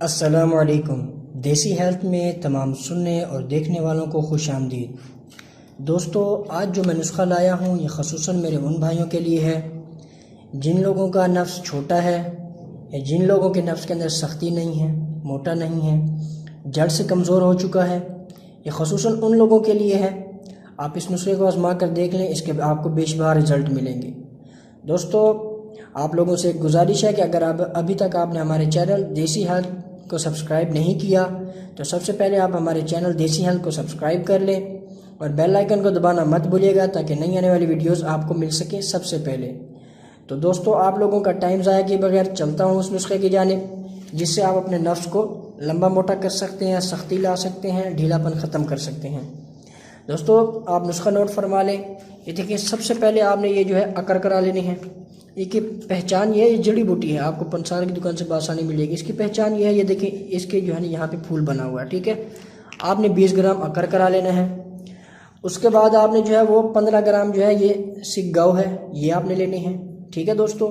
अस्सलाम वालेकुम। देसी हेल्थ में तमाम सुनने और देखने वालों को खुश आमदीद। दोस्तों, आज जो मैं नुस्खा लाया हूँ ये ख़ुसूसन मेरे उन भाइयों के लिए है जिन लोगों का नफ्स छोटा है या जिन लोगों के नफ्स के अंदर सख्ती नहीं है, मोटा नहीं है, जड़ से कमज़ोर हो चुका है। ये ख़ुसूसन उन लोगों के लिए है। आप इस नुस्खे को आजमा कर देख लें, इसके आपको बेशुमार रिज़ल्ट मिलेंगे। दोस्तों, आप लोगों से एक गुजारिश है कि अगर आप अभी तक आपने हमारे चैनल देसी हेल्थ को सब्सक्राइब नहीं किया तो सबसे पहले आप हमारे चैनल देसी हेल्थ को सब्सक्राइब कर लें और बेल आइकन को दबाना मत भूलिएगा ताकि नई आने वाली वीडियोस आपको मिल सके सबसे पहले। तो दोस्तों, आप लोगों का टाइम ज़ाया किए बगैर चलता हूँ उस नुस्खे की जानिब जिससे आप अपने नफ्स को लंबा मोटा कर सकते हैं, सख्ती ला सकते हैं, ढीलापन ख़त्म कर सकते हैं। दोस्तों, आप नुस्खा नोट फरमा लें। ये देखिए, सबसे पहले आपने ये जो है अकर करा लेनी है। इसकी पहचान ये है, ये जड़ी बूटी है, आपको पंसार की दुकान से बासानी मिलेगी। इसकी पहचान ये है, ये देखिए इसके जो है ना यहाँ पे फूल बना हुआ है। ठीक है, आपने 20 ग्राम अकर करा लेना है। उसके बाद आपने जो है वो 15 ग्राम जो है ये सिक गौ है, ये आपने लेनी है। ठीक है दोस्तों,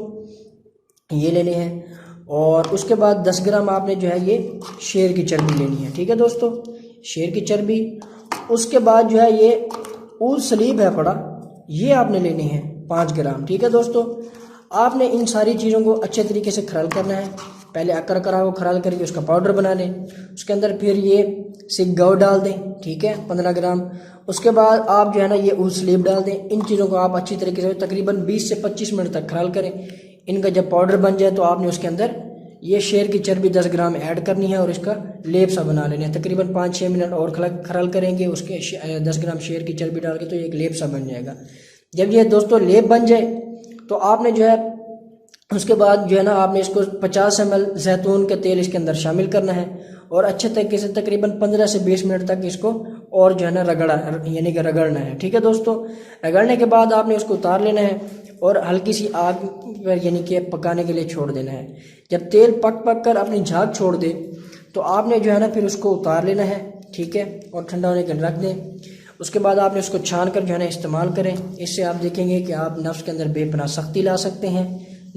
ये लेने हैं। और उसके बाद 10 ग्राम आपने जो है ये शेर की चर्बी लेनी है। ठीक है दोस्तों, शेर की चर्बी। उसके बाद जो है ये ऊद सलीब है पड़ा, ये आपने लेनी है 5 ग्राम। ठीक है दोस्तों, आपने इन सारी चीज़ों को अच्छे तरीके से खरल करना है। पहले अकर करा को खरल करके उसका पाउडर बना लें। उसके अंदर फिर ये सिक गौ डाल दें। ठीक है, 15 ग्राम। उसके बाद आप जो है ना ये ऊद सलीब डाल दें। इन चीज़ों को आप अच्छी तरीके से तकरीबन 20 से 25 मिनट तक खरल करें। इनका जब पाउडर बन जाए तो आपने उसके अंदर ये शेर की चर्बी 10 ग्राम ऐड करनी है और इसका लेप सा बना लेना है। तकरीबन 5-6 मिनट और खरल करेंगे, उसके 10 ग्राम शेर की चर्बी डाल के तो एक लेप सा बन जाएगा। जब ये दोस्तों लेप बन जाए तो आपने जो है उसके बाद जो है ना आपने इसको 50 ml जैतून का तेल इसके अंदर शामिल करना है और अच्छे तरीके से तकरीबन 15 से 20 मिनट तक इसको और जो है ना रगड़ना है। ठीक है दोस्तों, रगड़ने के बाद आपने उसको उतार लेना है और हल्की सी आग पर यानी कि पकाने के लिए छोड़ देना है। जब तेल पक कर अपनी झाग छोड़ दे तो आपने जो है ना फिर उसको उतार लेना है। ठीक है, और ठंडा होने के लिए रख दें। उसके बाद आपने उसको छान कर जो है ना इस्तेमाल करें। इससे आप देखेंगे कि आप नफ्स के अंदर बेपनाह सख्ती ला सकते हैं,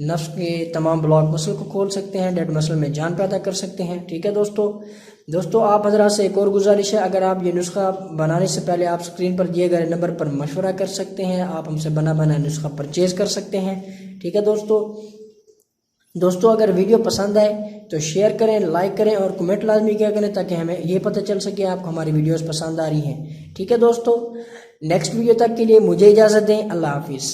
नफ्स के तमाम ब्लॉक मसल को खोल सकते हैं, डेड मसल में जान पैदा कर सकते हैं। ठीक है दोस्तों, आप हजरात से एक और गुजारिश है, अगर आप ये नुस्खा बनाने से पहले आप स्क्रीन पर दिए गए नंबर पर मशवरा कर सकते हैं। आप हमसे बना नुस्खा परचेज कर सकते हैं। ठीक है दोस्तों, अगर वीडियो पसंद आए तो शेयर करें, लाइक करें और कमेंट लाजमी किया करें ताकि हमें ये पता चल सके आपको हमारी वीडियोस पसंद आ रही हैं। ठीक है दोस्तों, नेक्स्ट वीडियो तक के लिए मुझे इजाज़त दें। अल्लाह हाफिज़।